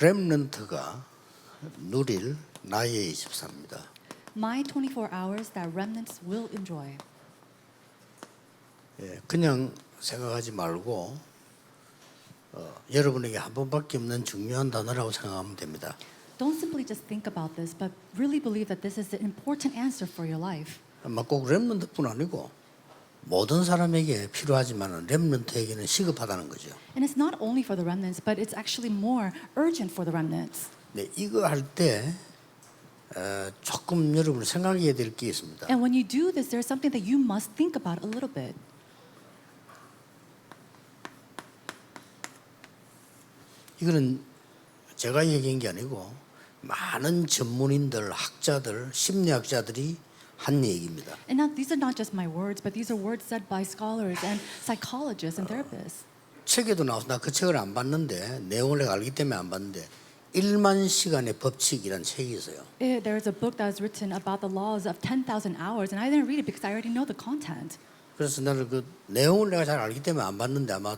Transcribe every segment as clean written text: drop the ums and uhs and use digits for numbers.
렘넌트가 누릴 나의 24입니다. My 24 hours that remnants will enjoy. 그냥 생각하지 말고 여러분에게 한 번밖에 없는 중요한 단어라고 생각하면 됩니다. Don't simply just think about this, but really believe that this is an important answer for your life. 꼭 렘넌트뿐 아니고 모든 사람에게 필요하지만 렘넌트에게는 시급하다는 거죠. And it's not only for the remnants, but it's actually more urgent for the remnants. 네, 이거 할 때 조금 여러분 생각해야 될 게 있습니다. And when you do this, there's something that you must think about a little bit. 이거는 제가 얘기한 게 아니고 많은 전문인들, 학자들, 심리학자들이 한 얘기입니다. And now these are not just my words, but these are words said by scholars and psychologists and therapists. 책에도 나와서 나 그 책을 안 봤는데 내용을 내가 알기 때문에 안 봤는데 1만 시간의 법칙이라는 책이 있어요. There is a book that is written about the laws of 10,000 hours, and I didn't read it because I already know the content. 그래서 나는 그 내용을 내가 잘 알기 때문에 안 봤는데 아마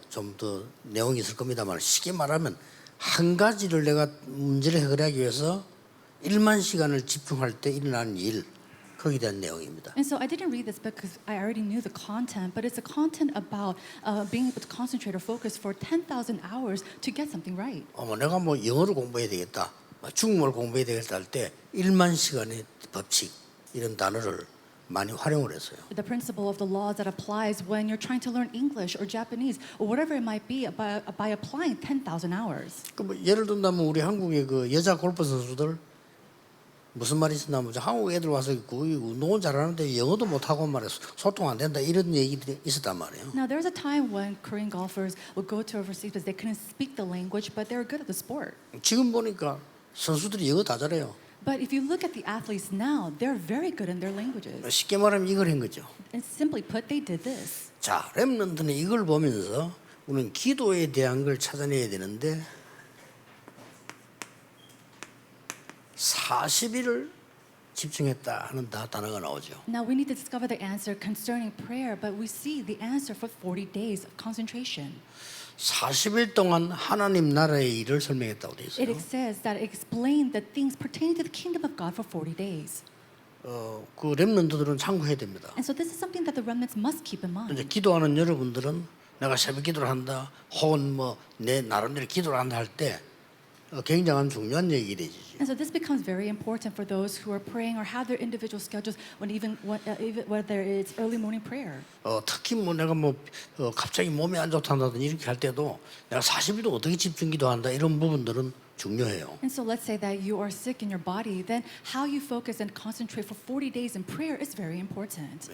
좀 더 내용이 있을 겁니다만 쉽게 말하면 한 가지를 내가 문제를 해결하기 위해서 1만 시간을 집중할 때 일어나는 일 거기에 대한 내용입니다. And so I didn't read this book because I already knew the content, but it's a content about being able to concentrate or focus for 10,000 hours to get something right. 내가 뭐 영어를 공부해야 되겠다, 중국어를 공부해야 되겠다 할 때 1만 시간의 법칙 이런 단어를 많이 활용을 했어요. The principle of the laws that applies when you're trying to learn English or Japanese or whatever it might be by applying 10,000 hours. 뭐 예를 든다면 우리 한국의 그 여자 골프 선수들 무슨 말이 있었냐면 한국 애들 와서 운동은 잘하는데 영어도 못하고 말해서 소통 안 된다 이런 얘기들이 있었단 말이에요. Now there was a time when Korean golfers would go to overseas because they couldn't speak the language, but they were good at the sport. 지금 보니까 선수들이 영어 다 잘해요. But if you look at the athletes now, they're very good in their languages. 쉽게 말하면 이걸 한 거죠. And simply put, they did this. 자, 렘넌트는 이걸 보면서 우리는 기도에 대한 걸 찾아내야 되는데 40일을 집중했다 하는 단어가 나오죠. Now we need to discover the answer concerning prayer, but we see the answer for 40 days of concentration. 40일 동안 하나님 나라의 일을 설명했다고 돼 있어요. It says that it explained the things pertaining to the kingdom of God for 40 days. 그 렘넌트들은 참고해야 됩니다. And so this is something that the remnants must keep in mind. 이제 기도하는 여러분들은 내가 새벽 기도를 한다, 혹은 뭐 내 나름대로 기도를 한다 할 때 굉장한 중요한 얘기 되지. And so this becomes very important for those who are praying or have their individual schedules when even whether it's early morning prayer. 특히 뭐 내가 갑자기 몸이 안 좋다든지 이렇게 할 때도 내가 40일도 어떻게 집중 기도한다 이런 부분들은 중요해요. And so let's say that you are sick in your body, then how you focus and concentrate for 40 days in prayer is very important.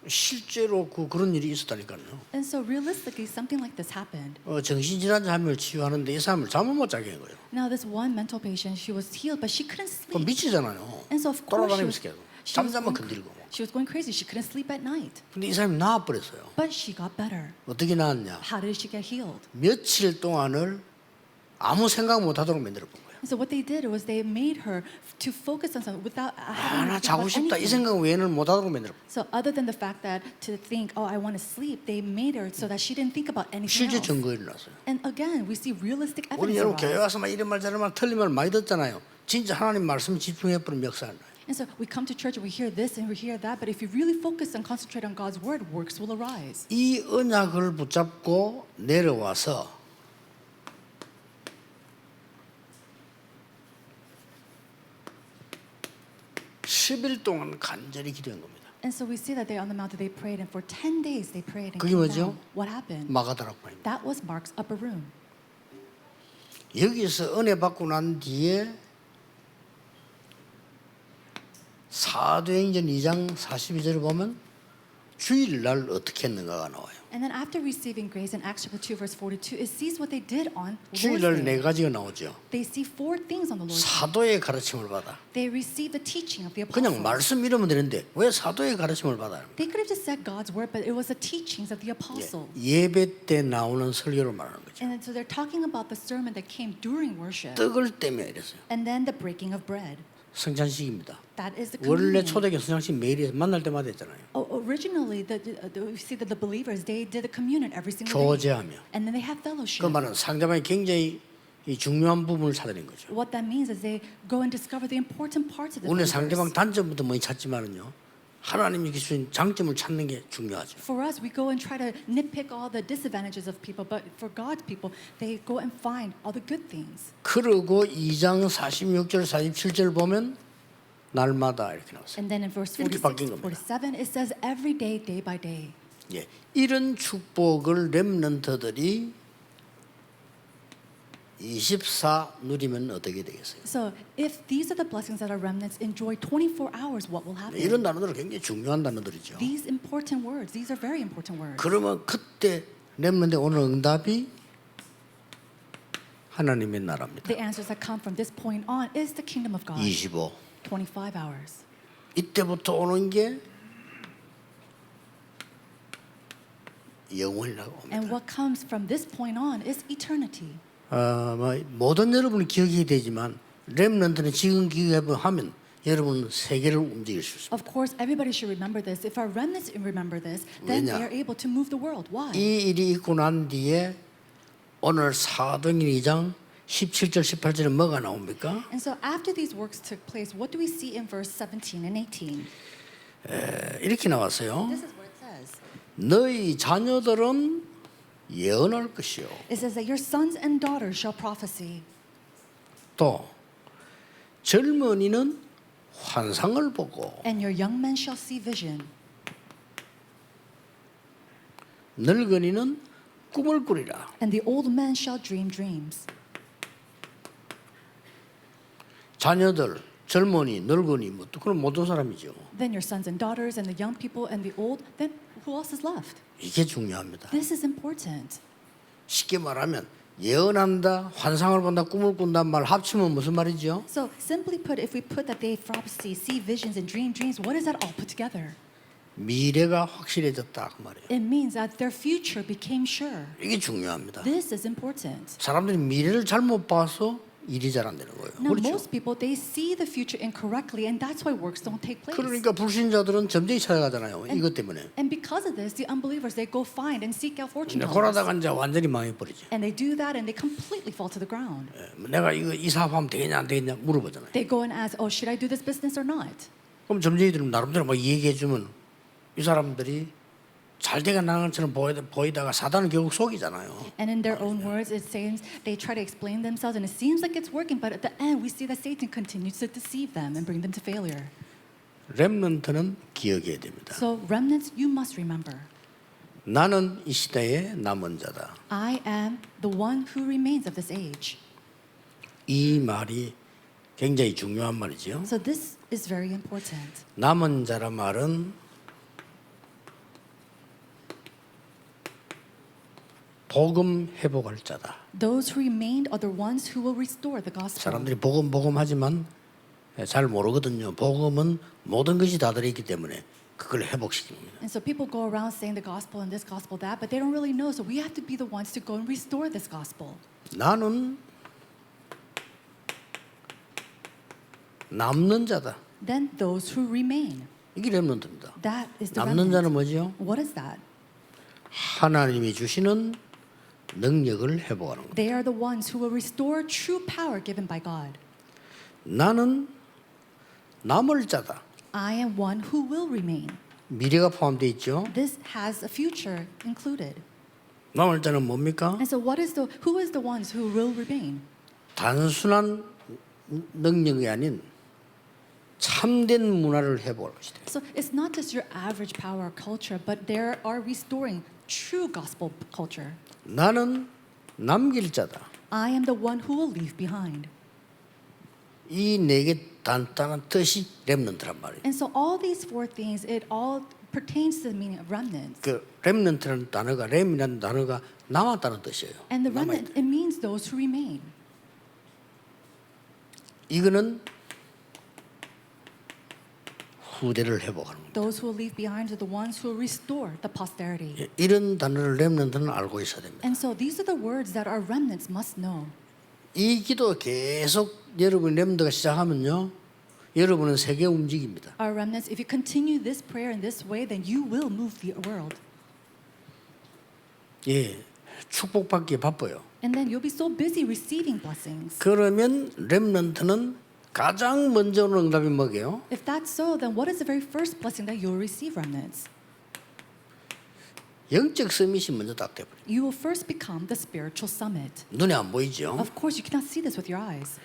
실제로 그런 일이 있었다니까요. And so realistically, something like this happened. 정신질환자 한 명을 치유하는데 이 사람을 잠을 못 자게 한 거예요. Now this one mental patient, she was healed, but she couldn't 그럼 sleep. 미치잖아요. And so of course 돌아다니면서 계속 잠자만 건드리고. she was going crazy. She couldn't sleep at night. 근데 이 사람이 나아버렸어요. But she got better. 어떻게 나았냐? How did she get healed? 며칠 동안을 아무 생각 못 하도록 만들어 본 거예요. And so what they did was they made her to focus on something without having 나 to think 자고 about 싶다 이 anything. 생각 외에는 못 하도록 만들어 본 거예요. So other than the fact that to think, oh, I want to sleep, they made her so that she didn't think about anything 실제 else. 증거가 일어났어요. And again, we see realistic 우리 evidence 여러분 교회 arise. 와서 막 이런 말 저런 말 틀린 말 많이 듣잖아요. 진짜 하나님 말씀 집중해버리면 역사를 나요. And so we come to church and we hear this and we hear that, but if you really focus and concentrate on God's word, works will arise. 이 언약을 붙잡고 내려와서 10일 동안 간절히 기도한 겁니다. And so we see that they on the mountain they prayed, and for 10 days they prayed and 그게 came 뭐죠? down. What happened? 마가다락방입니다. That was Mark's upper room. 여기서 은혜 받고 난 뒤에 사도행전 2장 42절을 보면 주일날 어떻게 했는가가 나와요. And then after receiving grace in Acts chapter 2 verse 42, it sees what they did on Lord's 주일날 네 Day. 가지가 나오죠. They see 4 things on the Lord's Day. 사도의 가르침을 받아. They receive the teaching of the 그냥 apostles. 말씀 이러면 되는데 왜 사도의 가르침을 받아요? They could have just said God's word, but it was the teachings of the apostles. 예배 때 나오는 설교를 말하는 거죠. And so they're talking about the sermon that came during worship. 떡을 떼며 이랬어요. And then the breaking of bread. 성찬식입니다. That is the 원래 communion. 초대교 성찬식 매일 만날 때마다 했잖아요. originally, we see that the believers, they did the communion every single day. 교제하며. And then they have fellowship. 그 말은 상대방이 굉장히 이 중요한 부분을 찾아낸 거죠. What that means is they go and discover the important parts of the 우리는 believers. 상대방 단점부터 많이 찾지만은요. 하나님이 주신 장점을 찾는 게 중요하죠. For us, we go and try to nitpick all the disadvantages of people, but for God's people, they go and find all the good things. 그리고 2장 46절 47절 보면 날마다 이렇게 나왔어요. And then in verse 이렇게 46, 바뀐 겁니다. 47, it says every day, day by day. 예, 이런 축복을 렘넌트들이 24 누리면 어떻게 되겠어요? So if these are the blessings that our remnants enjoy 24 hours, what will happen? 이런 단어들은 굉장히 중요한 단어들이죠. These important words, these are very important words. 그러면 그때 렘넌트의 오늘 응답이 하나님의 나라입니다. The answers that come from this point on is the kingdom of God. 25. 25 hours. 이때부터 오는 게 영원이라고 And 합니다. what comes from this point on is eternity. 모든 여러분이 기억이 되지만 렘넌트는 지금 기억하면 여러분 세계를 움직일 수 있습니다. Of course, everybody should remember this. If our remnants remember this, then 왜냐? they are able to move the world. Why? 이 일이 있고 난 뒤에 오늘 사도행전 2장 17절 18절에 뭐가 나옵니까? And so after these works took place, what do we see in verse 17 and 18? 이렇게 나왔어요. This is what it says. 너희 자녀들은 예언할 것이요. It says that your sons and daughters shall prophesy. 또 젊은이는 환상을 보고 And your young men shall see vision. 늙은이는 꿈을 꾸리라. And the old men shall dream dreams. 자녀들, 젊은이, 늙은이 뭐 그런 모든 사람이죠. Then your sons and daughters and the young people and the old, then who else is left? 이게 중요합니다. This is important. 쉽게 말하면 예언한다, 환상을 본다, 꿈을 꾼다 말 합치면 무슨 말이죠? So simply put, if we put that they prophecy, see visions and dream dreams, what is that all put together? 미래가 확실해졌다 그 말이에요. It means that their future became sure. 이게 중요합니다. This is important. 사람들이 미래를 잘못 봐서 일이 잘 안 되는 거예요. Now, 그렇죠? most people, they see the future incorrectly, and that's why works don't take place. 그러니까 불신자들은 점쟁이 찾아가잖아요. 이것 때문에. And because of this, the unbelievers, they go find and seek out fortune 근데 tellers. 그러다가 이제 완전히 망해버리죠. And they do that, and they completely fall to the ground. 내가 이 사업하면 되겠냐 안 되겠냐 물어보잖아요. They go and ask, oh, should I do this business or not? 그럼 점쟁이들은 나름대로 막 얘기해주면 이 사람들이 잘 돼가 나가는 것처럼 보이다가 사단은 결국 속이잖아요. And in their own words, it seems they try to explain themselves, and it seems like it's working, but at the end, we see that Satan continues to deceive them and bring them to failure. 렘넌트는 기억해야 됩니다. So, remnants, you must remember. 나는 이 시대의 남은 자다. I am the one who remains of this age. 이 말이 굉장히 중요한 말이죠. So this is very important. 남은 자라 말은 복음 회복할 자다. Those who remained are the ones who will restore the gospel. 사람들이 복음 하지만 잘 모르거든요. 복음은 모든 것이 다 들어있기 때문에 그걸 회복시킵니다. And so people go around saying the gospel and this gospel that, but they don't really know. So we have to be the ones to go and restore this gospel. 나는 남는 자다. Then those who remain. 이게 렘넌트입니다. That is the 남는 remnant. 자는 뭐죠? What is that? 하나님이 주시는 능력을 회복하는 것. They are the ones who will restore true power given by God. 나는 남을 자다. I am one who will remain. 미래가 포함되어 있죠. This has a future included. 남을 자는 뭡니까? And so who is the ones who will remain? 단순한 능력이 아닌 참된 문화를 회복할 것이다. So it's not just your average power or culture, but they are restoring true gospel culture. 나는 남길 자다. I am the one who will leave behind. 이 네 개 단단한 뜻이 렘넌트란 말이에요. And so all these four things, it all pertains to the meaning of remnants. 그 렘넌트라는 단어가 렘이라는 단어가 남았다는 뜻이에요. And the 남아있다. remnant, it means those who remain. 이거는 후대를 회복하는 겁니다. Those who will leave behind are the ones who will restore the posterity. 이런 단어를 렘넌트는 알고 있어야 됩니다. And so these are the words that our remnants must know. 이 기도 계속 여러분 렘넌트가 시작하면요 여러분은 세계 움직입니다. Our remnants, if you continue this prayer in this way, then you will move the world. 예, 축복받기에 바빠요. And then you'll be so busy receiving blessings. 그러면 렘넌트는 가장 먼저 오는 응답이 뭐게요? If that's so, then what is the very first blessing that you'll receive, remnants? 영적 서밋이 먼저 딱 돼버려요. You will first become the spiritual summit. 눈에 안 보이죠? Of course, you cannot see this with your eyes.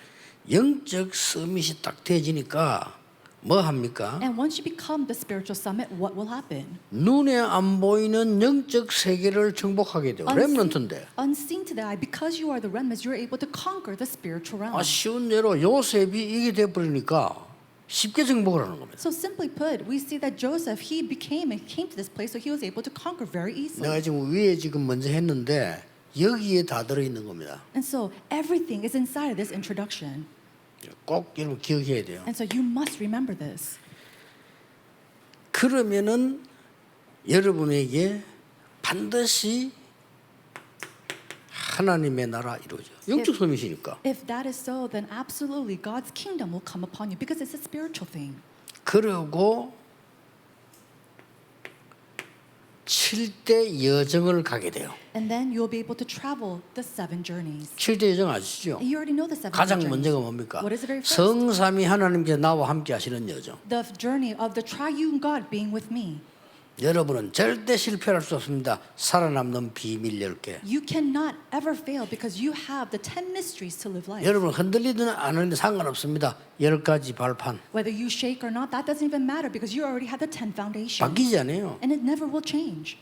영적 서밋이 딱 돼지니까 뭐 합니까? And once you become the spiritual summit, what will happen? 눈에 안 보이는 영적 세계를 정복하게 돼요. 렘넌트인데. Unseen to the eye, because you are the remnants, you're able to conquer the spiritual realm. 쉬운 예로 요셉이 이게 돼버리니까 쉽게 정복을 하는 겁니다. So simply put, we see that Joseph, he came to this place, so he was able to conquer very easily. 내가 지금 위에 지금 먼저 했는데 여기에 다 들어있는 겁니다. And so everything is inside of this introduction. 꼭 여러분 기억해야 돼요. And so you must remember this. 그러면은 여러분에게 반드시 하나님의 나라 이루어져. 영적 소밋이니까. If that is so, then absolutely God's kingdom will come upon you because it's a spiritual thing. 그리고 7대 여정을 가게 돼요. And then you'll be able to travel the 7 journeys. 7대 여정 아시죠? You already know the 7 가장 journeys. 먼저가 뭡니까? What is the very first? 성삼위 하나님께서 나와 함께 하시는 여정. The journey of the triune God being with me. 여러분은 절대 실패할 수 없습니다. 살아남는 비밀 10개. You cannot ever fail because you have the 10 mysteries to live life. 여러분 흔들리든 안 흔들리든 상관없습니다. 10가지 발판. Whether you shake or not, that doesn't even matter because you already have the 10 foundations. 바뀌지 않아요. And it never will change.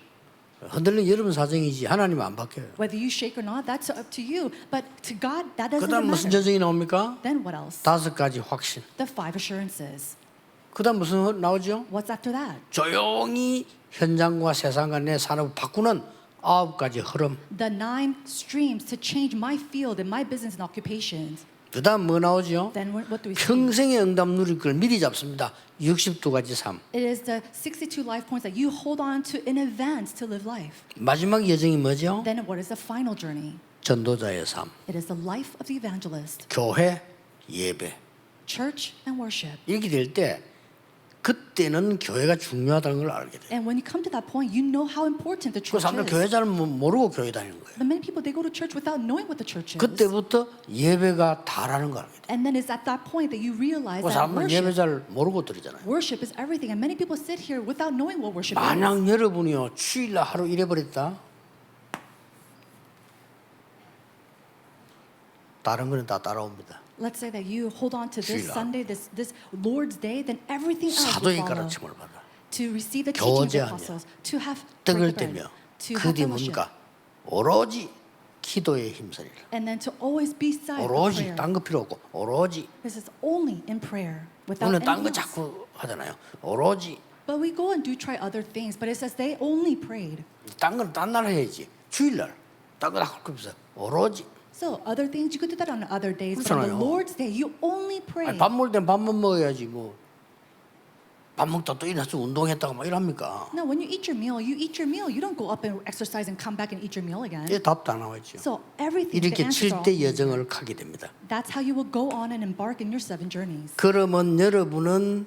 흔들리는 여러분 사정이지 하나님은 안 바뀌어요. Whether you shake or not, that's up to you. But to God, that doesn't 그다음 even 무슨 matter. 여정이 나옵니까? Then what else? 5가지 확신. The 5 assurances. 그다음 무슨 나오죠? What's after that? 조용히 현장과 세상과 내 산업을 바꾸는 9가지 흐름. The 9 streams to change my field and my business and occupations. 그다음 뭐 나오죠? Then what do we see? 평생의 응답 누릴 걸 미리 잡습니다. 62가지 삶. It is the 62 life points that you hold on to in advance to live life. 마지막 여정이 뭐죠? Then what is the final journey? 전도자의 삶. It is the life of the evangelist, 교회, 예배. church, and worship. 이렇게 될 때 그때는 교회가 중요하다는 걸 알게 돼요. And when you come to that point, you know how important the 그 church 사람들 is. 교회 잘 모르고 교회 다니는 거예요. But many people, they go to church without knowing what the church is. 그때부터 예배가 다라는 걸 알게 돼요. And then it's at that point that you realize 그 that 사람들 예배 worship, 잘 모르고 드리잖아요. worship is everything. And many people sit here without knowing what worship is. 만약 여러분이요 주일날 하루 잃어버렸다. 다른 거는 다 따라옵니다. Let's say that you hold on to this 주일날. Sunday, this Lord's Day, then everything else will 사도의 follow. 가르침을 받아. To receive the teaching of the 교제하며 apostles, to have 떡을 break the bread, 떼며 to 그 have 뒤 fellowship, 뭡니까? 오로지 기도에 힘쓰리라. and then to always be silent in 오로지 prayer. 딴 거 필요 없고 오로지. This is only in prayer, without 우리는 딴 거 anything else. 자꾸 하잖아요. 오로지. But we go and do try other things, but it says they only prayed. 딴 건 딴 날 해야지. 주일날 딴 거 다 할 거 없어. 오로지. So other things, you could do that on other days, but on the 그렇잖아요. Lord's Day, you only pray. 밥 먹을 땐 밥만 먹어야지 뭐. 밥 먹다 또 일어나서 운동했다가 막 이럽니까? Now, when you eat your meal, you eat your meal. You don't go up and exercise and come back and eat your meal again. 이 답도 안 나와있죠. So everything, the 이렇게 answers are all 7대 여정을 가게 됩니다. That's how you will go on and embark in your 7 journeys. 그러면 여러분은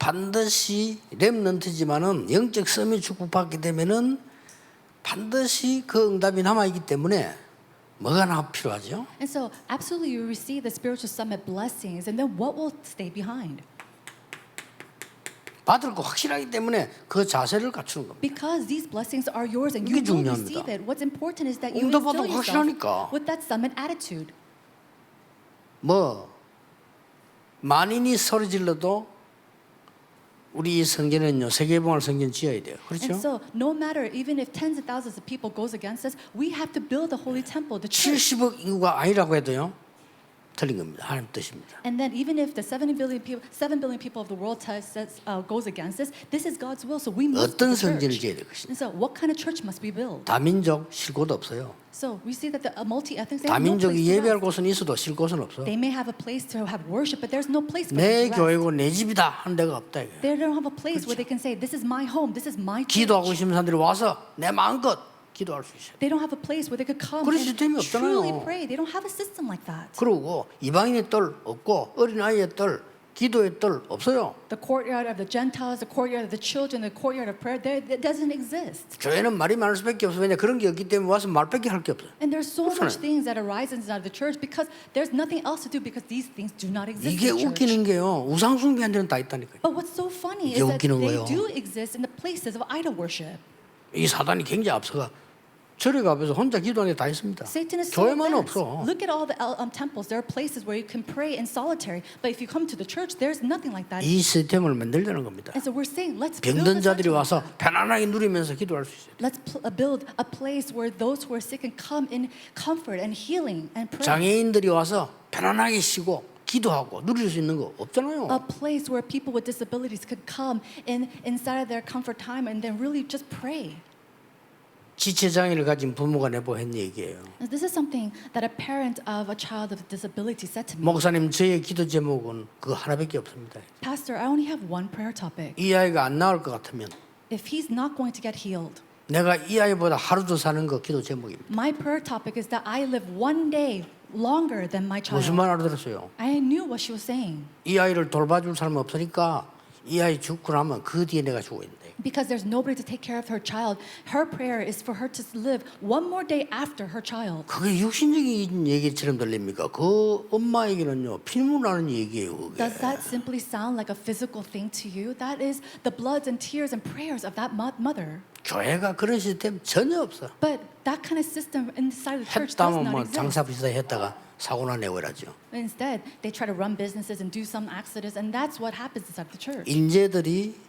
반드시 렘넌트지만은 영적 썸이 축복받게 되면은 반드시 그 응답이 남아있기 때문에 뭐가 나 필요하죠? And so, absolutely, you receive the spiritual summit blessings, and then what will stay behind? 받을 거 확실하기 때문에 그 자세를 갖추는 겁니다. Because these blessings are yours and you 이게 will 중요합니다. receive it. What's important is that you 응답받은 instill 거 yourself 확실하니까. with that summit attitude. 뭐 만인이 소리 질러도 우리 이 성전은요 세계봉을 성전 지어야 돼요. And 그렇죠? so, no matter, even if tens of thousands of people goes against us, we have to build the holy temple, the church. 70억 인구가 아니라고 해도요 틀린 겁니다. 하나님 뜻입니다. And then, even if the 7 billion people of the world goes against us, this is God's will. So we must 어떤 build the 성전을 church. 지어야 될 것이냐? And so, what kind of church must we build? 다민족 쉴 곳 없어요. So we see that the multi-ethnics, they have no 다민족이 place to 예배할 rest. 곳은 있어도 쉴 곳은 없어. They may have a place to have worship, but there's no place for 내 them to rest. 교회고 내 집이다 하는 데가 없다 이거예요. They don't have a place where they can say, this is my home, this is my 기도하고 church. 싶은 사람들이 와서 내 마음껏 기도할 수 있어요. They don't have a place where they could come 그런 and 시스템이 없잖아요. truly pray. They don't have a system like that. 그리고 이방인의 뜰 없고 어린아이의 뜰 기도의 뜰 없어요. The courtyard of the Gentiles, the courtyard of the children, the courtyard of prayer, that doesn't exist. 교회는 말이 많을 수밖에 없어요. 왜냐 그런 게 없기 때문에 와서 말밖에 할 게 없어요. And there's so 그렇잖아요. much things that arise inside of the church because there's nothing else to do because these things do not exist 이게 in the church. 웃기는 게요. 우상 숭배한 데는 다 있다니까요. But what's so funny 이게 is that 웃기는 they 거예요. do exist in the places of idol worship. 이 사단이 굉장히 앞서가 절에 가면서 혼자 기도하는 데 다 있습니다. Satan is so 교회만 advanced. 없어. Look at all the temples. There are places where you can pray in solitary. But if you come to the church, there's nothing like that. 이 시스템을 만들자는 겁니다. And so we're saying, let's build 병든 this 자들이 system. 와서 편안하게 누리면서 기도할 수 있어요. Let's build a place where those who are sick can come in comfort and healing and pray. 장애인들이 와서 편안하게 쉬고 기도하고 누릴 수 있는 거 없잖아요. A place where people with disabilities could come inside of their comfort time and then really just pray. 지체 장애를 가진 부모가 내보한 얘기예요. And this is something that a parent of a child with disability said to me. 목사님 저의 기도 제목은 그거 하나밖에 없습니다. Pastor, I only have one prayer topic. 이 아이가 안 나을 것 같으면 If he's not going to get healed, 내가 이 아이보다 하루 더 사는 거 기도 제목입니다. my prayer topic is that I live one day longer than my child. 무슨 말 알아들었어요? I knew what she was saying. 이 아이를 돌봐줄 사람 없으니까 이 아이 죽고 나면 그 뒤에 내가 죽어 있는데. Because there's nobody to take care of her child. Her prayer is for her to live one more day after her child. 그게 육신적인 얘기처럼 들립니까? 그 엄마에게는요 피눈물 나는 얘기예요. 그게. Does that simply sound like a physical thing to you? That is the bloods and tears and prayers of that mother. 교회가 그런 시스템 전혀 없어. But that kind of system inside the church does 했다면 not 뭐 exist. 장사 비싸 했다가 사고나 내고 이러죠. Instead, they try to run businesses and do some accidents, and that's what happens inside the church. 인재들이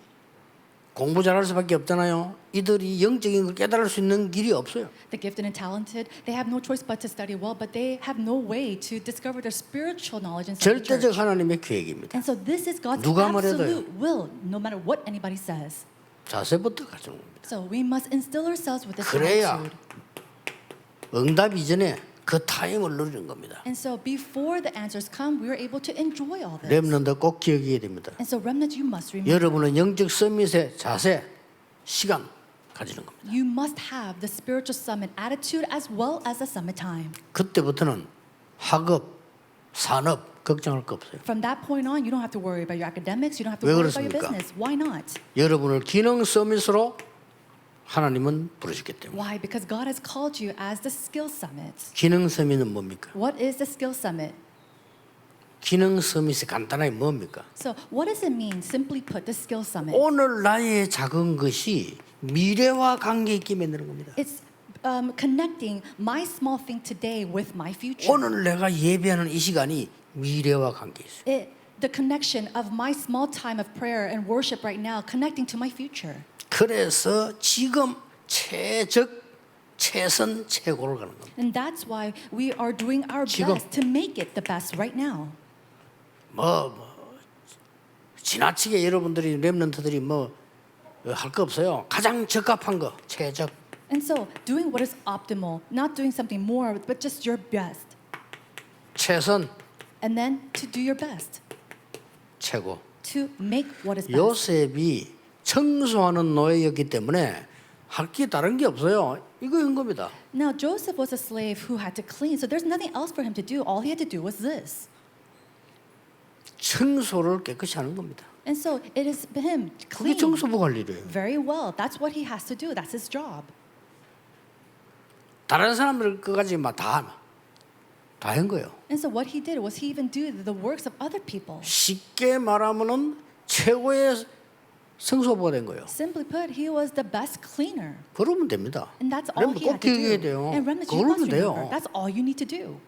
공부 잘할 수밖에 없잖아요. 이들이 영적인 걸 깨달을 수 있는 길이 없어요. The gifted and talented, they have no choice but to study well, but they have no way to discover their spiritual knowledge inside the 절대적 church. 하나님의 계획입니다. And so this is God's 누가 말해도요. absolute will, no matter what anybody says. 자세부터 가져온 겁니다. So we must instill ourselves with this 그래야 attitude. 응답 이전에 그 타임을 누리는 겁니다. And so before the answers come, we are able to enjoy all this. 렘넌트 꼭 기억해야 됩니다. And so remnant, you must remember. 여러분은 영적 서밋의 자세, 시간 가지는 겁니다. You must have the spiritual summit attitude as well as the summit time. 그때부터는 학업, 산업 걱정할 거 없어요. From that point on, you don't have to worry about your academics. You don't have to 왜 worry about your 그렇습니까? business. Why not? 여러분을 기능 서밋으로 하나님은 부르셨기 때문에. Why? Because God has called you as the skill summit. 기능 서밋은 뭡니까? What is the skill summit? 기능 서밋이 간단하게 뭡니까? So what does it mean? Simply put, the skill summit. 오늘 나의 작은 것이 미래와 관계 있게 만드는 겁니다. It's connecting my small thing today with my future. 오늘 내가 예배하는 이 시간이 미래와 관계 있어요. The connection of my small time of prayer and worship right now, connecting to my future. 그래서 지금 최선 최고를 가는 겁니다. And that's why we are doing our 지금. best to make it the best right now. 지나치게 여러분들이 렘넌트들이 할 거 없어요. 가장 적합한 거 최적. And so doing what is optimal, not doing something more, but just your best. 최선 And then to do your best, 최고. to make what is best. 요셉이 청소하는 노예였기 때문에 할 게 다른 게 없어요. 이거인 겁니다. Now Joseph was a slave who had to clean, so there's nothing else for him to do. All he had to do was this. 청소를 깨끗이 하는 겁니다. And so it is him 그게 cleaning. 청소부 할 일이에요. Very well. That's what he has to do. That's his job. 다른 사람들 거까지 다 한 거예요. And so what he did was he even do the works of other people. 쉽게 말하면은 최고의 성소부가 된 거예요. Simply put, he was the best cleaner. 그러면 됩니다. And that's all 렘넌트 he had 꼭 to 기억해야 do. 돼요. And remnants, you 그러면 must remember. 돼요. That's all you need to do.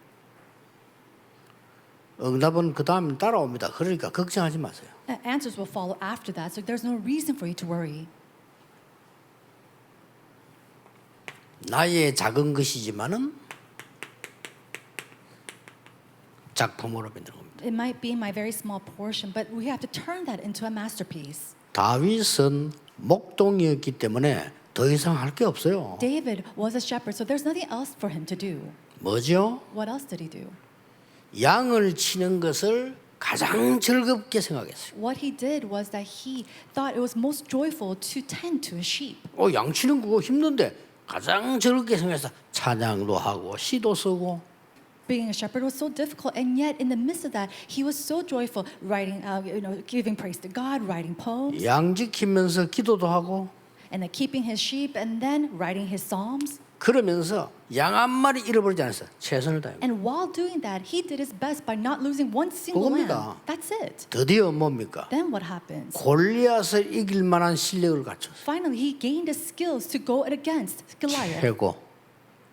응답은 그 다음에 따라옵니다. 그러니까 걱정하지 마세요. Answers will follow after that, so there's no reason for you to worry. 나의 작은 것이지만은 작품으로 만드는 겁니다. It might be my very small portion, but we have to turn that into a masterpiece. 다윗은 목동이었기 때문에 더 이상 할 게 없어요. David was a shepherd, so there's nothing else for him to do. 뭐죠? What else did he do? 양을 치는 것을 가장 즐겁게 생각했어요. What he did was that he thought it was most joyful to tend to a sheep. 양 치는 그거 힘든데 가장 즐겁게 생각해서 찬양도 하고 시도 쓰고 being a shepherd was so difficult, and yet in the midst of that, he was so joyful, writing, giving praise to God, writing poems, 양 지키면서 기도도 하고 and then keeping his sheep, and then writing his psalms. 그러면서 양 한 마리 잃어버리지 않았어요. 최선을 다했어요. And while doing that, he did his best by not losing one single 그겁니다. lamb. That's it. 드디어 뭡니까? Then what happens? 골리앗을 이길 만한 실력을 갖췄어요. Finally, he gained the skills to go against Goliath. 최고.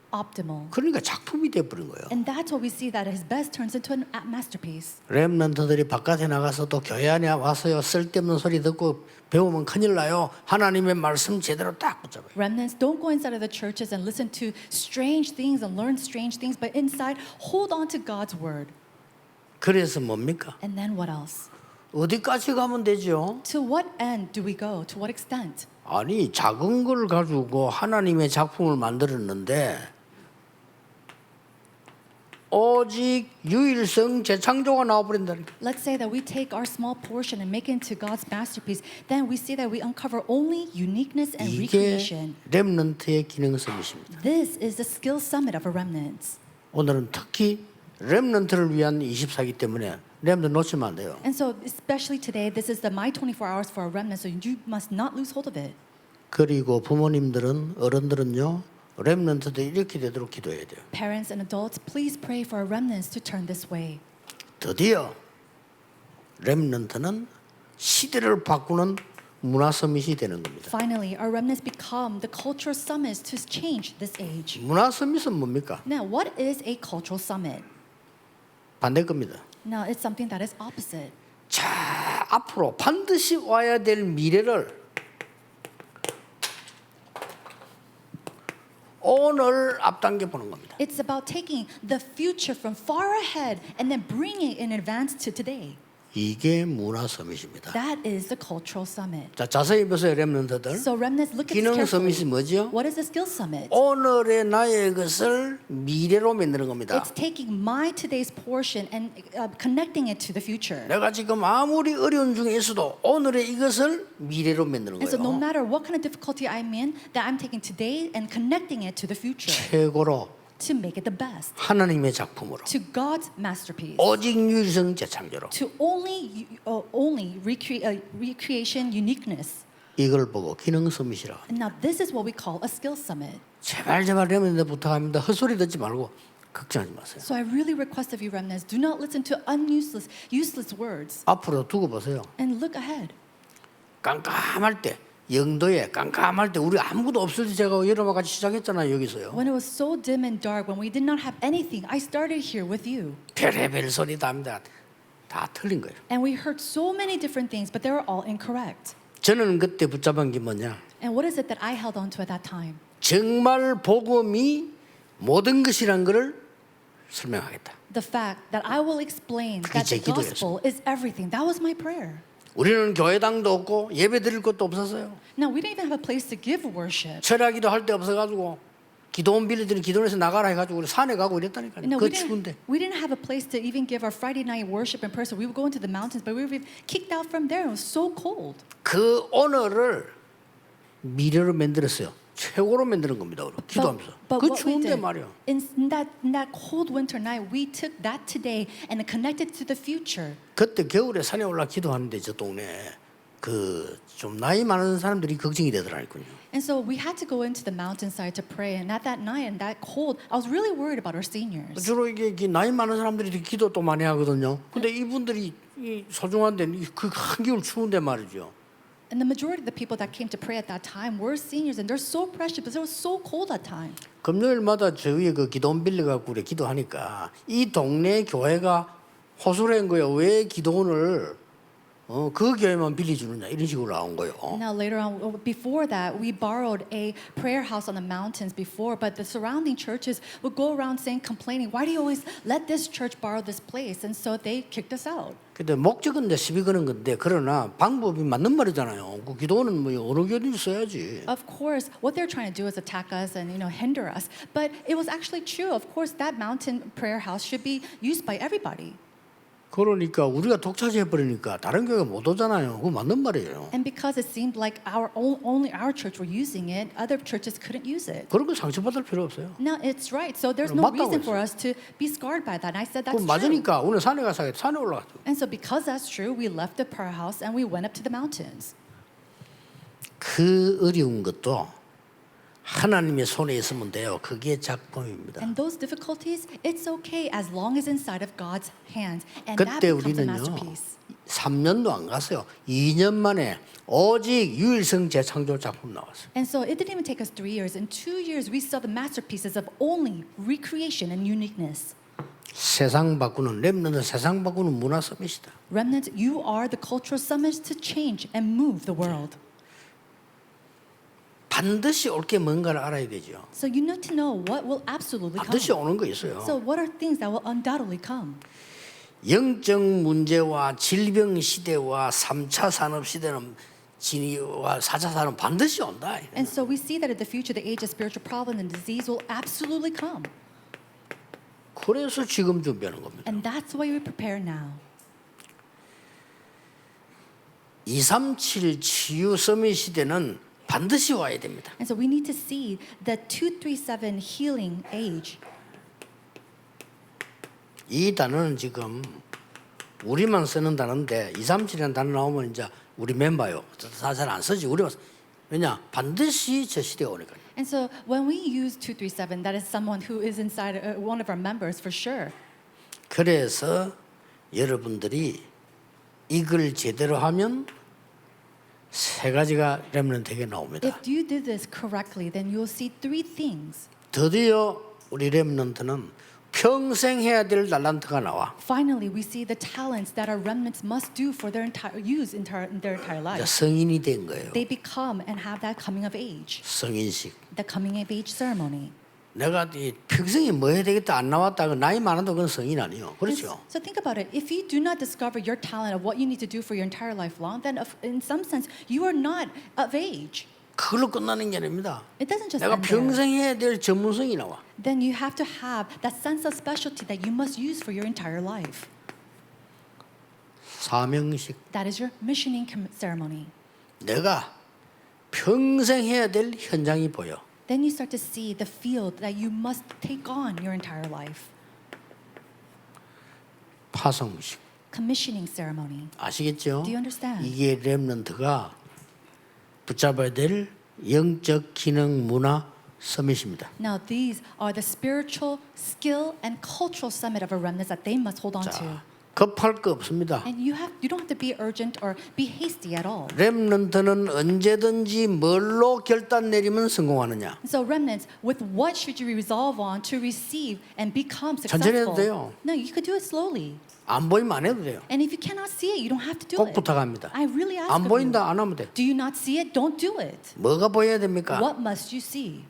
Optimal. 그러니까 작품이 돼버린 거예요. And that's what we see that his best turns into a masterpiece. 렘넌트들이 바깥에 나가서 또 교회 안에 와서요 쓸데없는 소리 듣고 배우면 큰일 나요. 하나님의 말씀 제대로 딱 붙잡아요. Remnants, don't go inside of the churches and listen to strange things and learn strange things, but inside, hold on to God's word. 그래서 뭡니까? And then what else? 어디까지 가면 되죠? To what end do we go? To what extent? 아니 작은 걸 가지고 하나님의 작품을 만들었는데 오직 유일성 재창조가 나와버린다니까. Let's say that we take our small portion and make it into God's masterpiece. Then we see that we uncover only uniqueness and 이게 recreation. 렘넌트의 기능성이십니다. This is the skill summit of a remnants. 오늘은 특히 렘넌트를 위한 24기 때문에 렘넌트 놓치면 안 돼요. And so, especially today, this is the My 24 Hours for a Remnant, so you must not lose hold of it. 그리고 부모님들은 어른들은요 렘넌트들 이렇게 되도록 기도해야 돼요. Parents and adults, please pray for our remnants to turn this way. 드디어 렘넌트는 시대를 바꾸는 문화 서밋이 되는 겁니다. Finally, our remnants become the cultural summits to change this age. 문화 서밋은 뭡니까? Now, what is a cultural summit? 반대 겁니다. Now, it's something that is opposite. 자, 앞으로 반드시 와야 될 미래를 오늘 앞당겨 보는 겁니다. It's about taking the future from far ahead and then bringing it in advance to today. 이게 문화 서밋입니다. That is the cultural summit. 자, 자세히 보세요, 렘넌트들. So remnants, look at this 기능 carefully. 서밋이 뭐죠? What is the skill summit? 오늘의 나의 것을 미래로 만드는 겁니다. It's taking my today's portion and connecting it to the future. 내가 지금 아무리 어려운 중에 있어도 오늘의 이것을 미래로 만드는 And so no 거예요. matter what kind of difficulty I'm in, that I'm taking today and connecting it to the future 최고로 to make it the best, 하나님의 작품으로 to God's masterpiece, 오직 유일성 재창조로 to only recreation uniqueness. 이걸 보고 기능 서밋이라. And now this is what we call a skill summit. 제발 렘넌트 부탁합니다. 헛소리 듣지 말고 걱정하지 마세요. So I really request of you remnants, do not listen to useless words 앞으로 두고 보세요. and look ahead. 깜깜할 때 영도에 깜깜할 때 우리 아무것도 없을 때 제가 여러분과 같이 시작했잖아요. 여기서요. When it was so dim and dark, when we did not have anything, I started here with you. 별의별 소리 다 합니다. 다 틀린 거예요. And we heard so many different things, but they were all incorrect. 저는 그때 붙잡은 게 뭐냐? And what is it that I held on to at that time? 정말 복음이 모든 것이란 것을 설명하겠다. The fact that I will explain 그게 that 제 the gospel is everything. That was my prayer. 우리는 교회당도 없고 예배 드릴 것도 없었어요. Now, we didn't even have a place to give worship. 철야기도 할 데 없어가지고 기도원 빌리들이 기도원에서 나가라 해가지고 우리 산에 가고 이랬다니까요. No, 그 추운데. we didn't have a place to even give our Friday night worship in person. We would go into the mountains, but we were kicked out from there. It was so cold. 그 오늘을 미래로 만들었어요. 최고로 만드는 겁니다. 우리 기도하면서. But 그 what we 추운데 did, 말이야. in that cold winter night, we took that today and connected to the future. 그때 겨울에 산에 올라 기도하는데 저 동네에 그 좀 나이 많은 사람들이 걱정이 되더라고요. And so we had to go into the mountainside to pray. And at that night and that cold, I was really worried about our seniors. 주로 이게 나이 많은 사람들이 기도 또 많이 하거든요. 근데 이분들이 이 소중한데 그 한겨울 추운데 말이죠. And the majority of the people that came to pray at that time were seniors, and they're so precious, but it was so cold that time. 금요일마다 저희 그 기도원 빌려갖고 우리 기도하니까 이 동네 교회가 호소를 한 거예요. 왜 기도원을 그 교회만 빌려주느냐 이런 식으로 나온 거예요. Now later on, before that, we borrowed a prayer house on the mountains before, but the surrounding churches would go around saying, complaining, why do you always let this church borrow this place? And so they kicked us out. 근데 목적은 이제 시비 거는 건데 그러나 방법이 맞는 말이잖아요. 그 기도원은 뭐 어느 교회든지 써야지. Of course, what they're trying to do is attack us and hinder us. But it was actually true. Of course, that mountain prayer house should be used by everybody. 그러니까 우리가 독차지해 버리니까 다른 교회가 못 오잖아요. 그거 맞는 말이에요. And because it seemed like only our church were using it, other churches couldn't use it. 그런 거 상처받을 필요 없어요. No, it's right. So there's 그럼 no 맞다고 reason for 했어요. us to be scarred by that. And I said that's 그럼 true. 맞으니까 오늘 산에 가서 산에 올라갔죠. And so because that's true, we left the prayer house and we went up to the mountains. 그 어려운 것도 하나님의 손에 있으면 돼요. 그게 작품입니다. And those difficulties, it's okay as long as inside of God's hands. And that 그때 becomes a 우리는요. masterpiece. 3년도 안 갔어요. 2년 만에 오직 유일성 재창조 작품 나왔어요. And so it didn't even take us 3 years. In 2 years, we saw the masterpieces of only recreation and uniqueness. 세상 바꾸는 렘넌트 세상 바꾸는 문화 서밋이다. Remnants, you are the cultural summit to change and move the world. 반드시 올 게 뭔가를 알아야 되죠. So you need to know what will absolutely 반드시 come. 오는 거 있어요. So what are things that will undoubtedly come? 영적 문제와 질병 시대와 3차 산업 시대는 진위와 4차 산업 반드시 온다. And so we see that in the future, the age of spiritual problem and disease will absolutely come. 그래서 지금 준비하는 겁니다. And that's why we prepare now. 237 치유 서밋 시대는 반드시 와야 됩니다. And so we need to see the 237 healing age. 이 단어는 지금 우리만 쓰는 단어인데 237이라는 단어 나오면 이제 우리 멤버요. 잘 안 쓰지. 우리만 왜냐? 반드시 저 시대가 오니까요. And so when we use 237, that is someone who is inside one of our members for sure. 그래서 여러분들이 이걸 제대로 하면 세 가지가 렘넌트에게 나옵니다. If you do this correctly, then you'll see 3 things. 드디어 우리 렘넌트는 평생 해야 될 달란트가 나와. Finally, we see the talents that our remnants must do for their entire 이제 life. 성인이 된 거예요. They become and have that coming of age, 성인식. the coming of age ceremony. 내가 이 평생에 뭐 해야 되겠다 안 나왔다. 나이 많아도 그건 성인 아니에요. 그렇죠? So think about it. If you do not discover your talent of what you need to do for your entire life long, then in some sense you are not of age. 그걸로 끝나는 게 아닙니다. It doesn't just 내가 end there. 평생 해야 될 전문성이 나와. Then you have to have that sense of specialty that you must use for your entire life. 사명식. That is your missioning ceremony. 내가 평생 해야 될 현장이 보여. Then you start to see the field that you must take on your entire life. 파송식. Commissioning ceremony. 아시겠죠? Do you understand? 이게 렘넌트가 붙잡아야 될 영적 기능 문화 서밋입니다. Now these are the spiritual, skill, and cultural summit of a remnant that they must hold on to. 자, 급할 거 없습니다. And you don't have to be urgent or be hasty at all. 렘넌트는 언제든지 뭘로 결단 내리면 성공하느냐. So remnants, with what should you resolve on to receive and become 천천히 해도 successful? 돼요. No, you could do it slowly. 안 보이면 안 해도 돼요. And if you cannot see it, you don't have to do 꼭 it. 부탁합니다. I really ask 안 of you. 보인다 안 하면 돼. Do you not see it? Don't do it. 뭐가 보여야 됩니까? What must you see?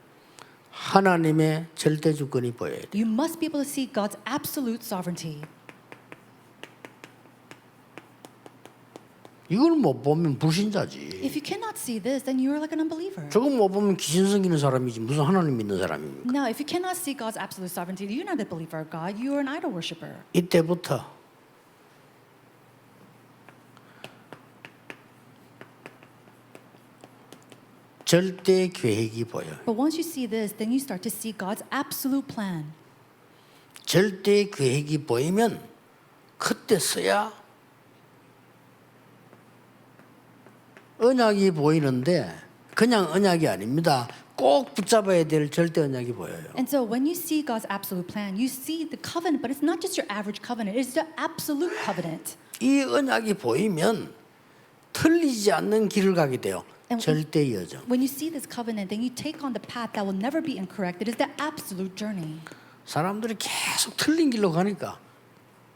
하나님의 절대 주권이 보여야 돼. You must be able to see God's absolute sovereignty. 이걸 못 보면 불신자지. If you cannot see this, then you are like an unbeliever. 저거 못 보면 귀신 섬기는 사람이지 무슨 하나님 믿는 사람입니까? Now, if you cannot see God's absolute sovereignty, you're not a believer of God. You are an idol worshiper. 이때부터 절대 계획이 보여. But once you see this, then you start to see God's absolute plan. 절대 계획이 보이면 그때 써야 언약이 보이는데 그냥 언약이 아닙니다. 꼭 붙잡아야 될 절대 언약이 보여요. And so when you see God's absolute plan, you see the covenant, but it's not just your average covenant, it's the absolute covenant. 이 언약이 보이면 틀리지 않는 길을 가게 돼요. 절대 여정. When you see this covenant, then you take on the path that will never be incorrect. It is the absolute journey. 사람들이 계속 틀린 길로 가니까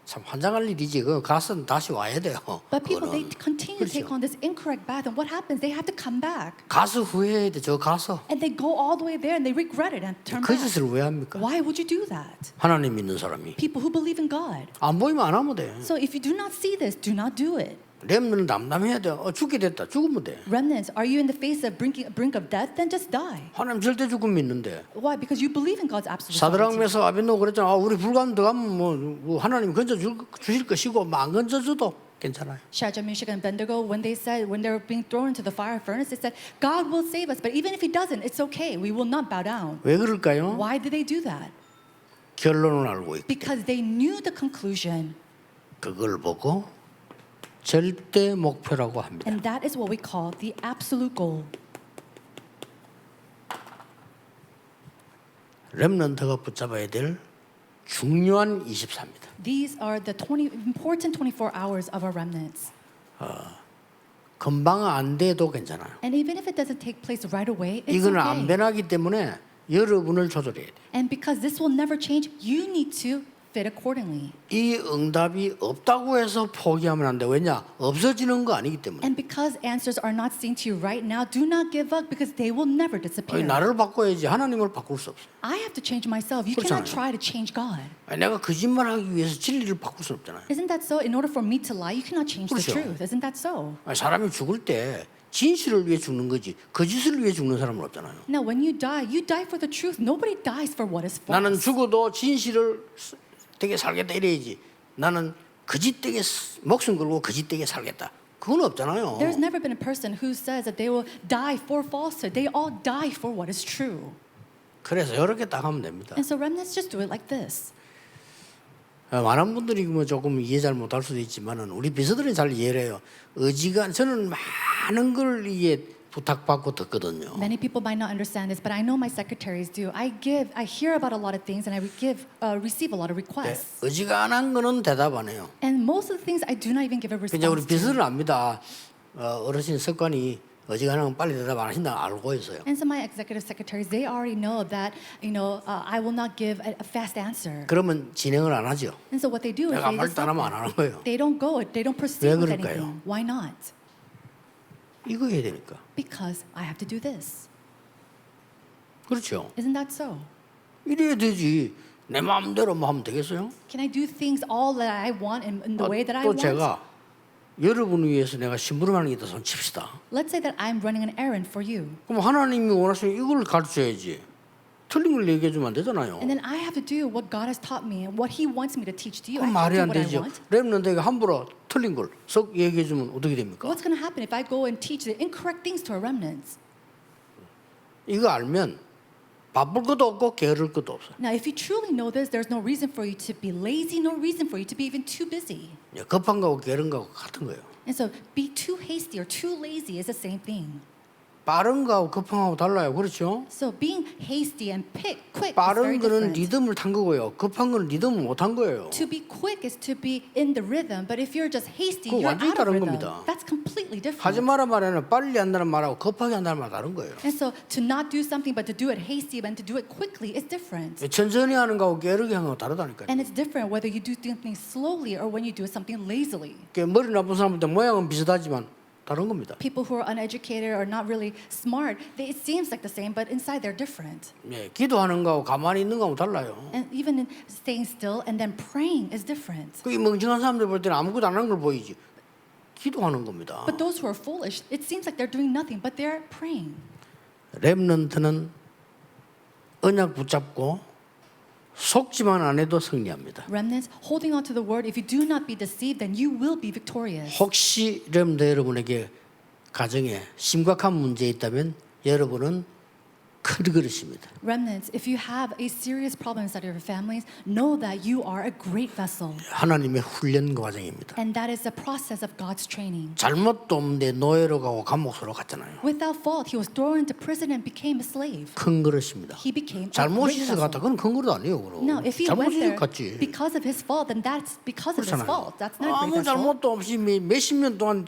참 환장할 일이지. 그 가서는 다시 와야 돼요. But people, they 그거는. continue to take 그렇죠. on this incorrect path, and what happens? They have to come back. 가서 후회해야 돼. 저 가서 And they go all the way there, and they regret it and turn 그 back. 짓을 왜 합니까? Why would you do that? 하나님 믿는 사람이 People who believe in God. 안 보이면 안 하면 돼. So if you do not see this, do not do it. 렘넌트는 담담해야 돼. 죽게 됐다. 죽으면 돼. Remnants, are you in the face of brink of death? Then just die. 하나님 절대 죽음 믿는데. Why? Because you believe in God's absolute 사드락 sovereignty. 메사 아벤노 그랬잖아. 우리 불가면 들어가면 뭐 하나님 건져 주실 것이고 뭐 안 건져줘도 괜찮아요. Shadrach, Meshach, and Abednego, when they were being thrown into the fire furnace, they said, God will save us. But even if He doesn't, it's okay. We will not bow down. 왜 그럴까요? Why did they do that? 결론을 알고 있고 Because they knew the conclusion. 그걸 보고 절대 목표라고 합니다. And that is what we call the absolute goal. 렘넌트가 붙잡아야 될 중요한 24입니다. These are the important 24 hours of our remnants. 금방 안 돼도 괜찮아요. And even if it doesn't take place right away, it's 이거는 안 okay. 변하기 때문에 여러분을 조절해야 돼요. And because this will never change, you need to fit accordingly. 이 응답이 없다고 해서 포기하면 안 돼. 왜냐? 없어지는 거 아니기 때문에. And because answers are not seen to you right now, do not give up because they will never disappear. 나를 바꿔야지 하나님을 바꿀 수 없어요. I have to change myself. You 그렇잖아요. cannot try to change God. 내가 거짓말하기 위해서 진리를 바꿀 수 없잖아요. Isn't that so? In order for me to lie, you cannot change the 그렇죠. truth. Isn't that so? 사람이 죽을 때 진실을 위해 죽는 거지 거짓을 위해 죽는 사람은 없잖아요. Now, when you die for the truth. Nobody dies for what is false. 나는 죽어도 진실을 되게 살겠다 이래야지. 나는 거짓되게 목숨 걸고 거짓되게 살겠다. 그건 없잖아요. There's never been a person who says that they will die for falsehood. They all die for what is true. 그래서 이렇게 딱 하면 됩니다. And so remnants just do it like this. 많은 분들이 뭐 조금 이해 잘 못할 수도 있지만은 우리 비서들은 잘 이해를 해요. 의지가 저는 많은 걸 이게 부탁받고 듣거든요. Many people might not understand this, but I know my secretaries do. I hear about a lot of things, and I receive a lot of requests. 의지가 안 한 거는 대답 안 해요. And most of the things I do not even give a 그냥 우리 response to. 비서는 압니다. 어르신 습관이 의지가 안 하면 빨리 대답 안 하신다 알고 있어요. And so my executive secretaries, they already know that I will not give a fast answer. 그러면 진행을 안 하죠. And so what they do is 내가 they 말도 안 하면 안 하는 거예요. they don't proceed 왜 with 그럴까요? anything. Why not? 이거 해야 되니까. Because I have to do this. 그렇죠. Isn't that so? 이래야 되지. 내 마음대로 뭐 하면 되겠어요? Can I do things all that I want in the way that I 또 want? 제가 여러분을 위해서 내가 심부름하는 게 있다 손 칩시다. Let's say that I'm running an errand for you. 그럼 하나님이 원하시면 이걸 가르쳐야지. 틀린 걸 얘기해 주면 안 되잖아요. And then I have to do what God has taught me and what He wants me to teach to you. I 그럼 have 말이 to do 안 what I 되죠. want. 렘넌트가 함부로 틀린 걸 썩 얘기해 주면 어떻게 됩니까? What's going to happen if I go and teach the incorrect things to our remnants? 이거 알면 바쁠 것도 없고 게으를 것도 없어요. Now, if you truly know this, there's no reason for you to be lazy, no reason for you to be even too busy. 급한 거하고 게으른 거하고 같은 거예요. And so, be too hasty or too lazy is the same thing. 빠른 거하고 급한 거하고 달라요. 그렇죠? So, being hasty and quick is very 빠른 거는 different. 리듬을 탄 거고요. 급한 거는 리듬을 못 탄 거예요. To be quick is to be in the rhythm, but if you're just hasty, 그거 you're 완전히 out of 다른 rhythm. 겁니다. That's completely different. 하지 마라 말에는 빨리 한다는 말하고 급하게 한다는 말 다른 거예요. And so, to not do something but to do it hasty and to do it quickly is different. 천천히 하는 거하고 게으르게 하는 거하고 다르다니까요. And it's different whether you do things slowly or when you do something lazily. 머리 나쁜 사람한테 모양은 비슷하지만 다른 겁니다. People who are uneducated or not really smart, it seems like the same, but inside they're different. 기도하는 거하고 가만히 있는 거하고 달라요. And even in staying still and then praying is different. 그 멍청한 사람들 볼 때는 아무것도 안 하는 걸 보이지. 기도하는 겁니다. But those who are foolish, it seems like they're doing nothing, but they're praying. 렘넌트는 언약 붙잡고 속지만 안 해도 승리합니다. Remnants, holding on to the word, if you do not be deceived, then you will be victorious. 혹시 렘넌트 여러분에게 가정에 심각한 문제 있다면 여러분은 큰 그릇입니다. Remnants, if you have a serious problem inside of your families, know that you are a great vessel. 하나님의 훈련 과정입니다. And that is the process of God's training. 잘못도 없는데 노예로 가고 감옥으로 갔잖아요. Without fault, he was thrown into prison and became a slave. 큰 그릇입니다. He became a 잘못 great 있어 갔다. vessel. 그건 큰 그릇 아니에요. 그럼. No, if he 잘못 went 있어 there 갔지. because of his fault, then that's because of his 그렇잖아요. fault. That's not a 아무 great vessel. 잘못도 없이 몇십 년 동안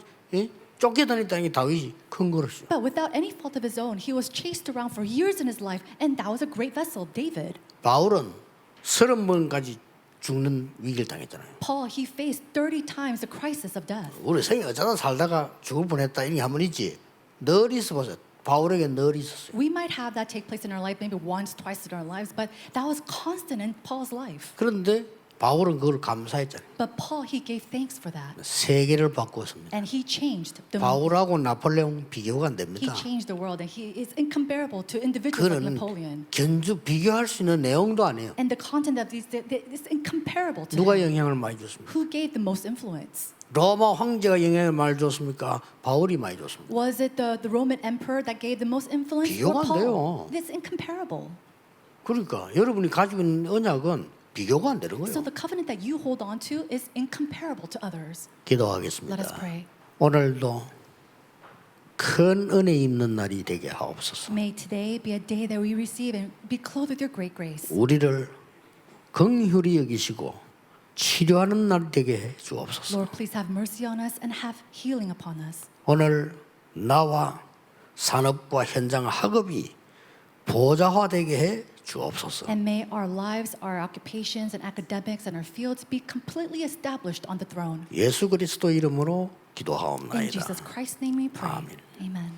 쫓겨다녔다는 게 다윗이 큰 그릇이요. But without any fault of his own, he was chased around for years in his life, and that was a great vessel, David. 바울은 30번까지 죽는 위기를 당했잖아요. Paul, he faced 30 times the crisis of death. 우리 생에 어쩌다 살다가 죽을 뻔했다 이런 게 한 번 있지. 늘 있어 보세요. 바울에게 늘 있었어요. We might have that take place in our life maybe once, twice in our lives, but that was constant in Paul's life. 그런데 바울은 그걸 감사했잖아요. But Paul, he gave thanks for that. 세계를 바꾸었습니다. And he changed the 바울하고 나폴레옹 비교가 안 He 됩니다. changed the world, and he is incomparable to individuals like 그는 Napoleon. 견주 비교할 수 있는 내용도 아니에요. And the content of these is incomparable to 누가 him. 영향을 많이 줬습니까? Who gave the most influence? 로마 황제가 영향을 많이 줬습니까? 바울이 많이 줬습니다. Was it the Roman emperor that gave the most influence, 비교가 or 안 Paul? 돼요. It's incomparable. 그러니까 여러분이 가지고 있는 언약은 비교가 안 되는 So 거예요. the covenant that you hold on to is incomparable to others. 기도하겠습니다. Let us pray. 오늘도 큰 은혜 입는 날이 되게 하옵소서. May today be a day that we receive and be clothed with your great grace. 우리를 긍휼히 여기시고 치료하는 날 되게 해 주옵소서. Lord, please have mercy on us and have healing upon us. 오늘 나와 산업과 현장 학업이 보좌화되게 해 주옵소서. And may our lives, our occupations, and academics and our fields be completely established on the throne. 예수 그리스도 이름으로 In 기도하옵나이다. Jesus Christ's name we pray. 아멘. Amen.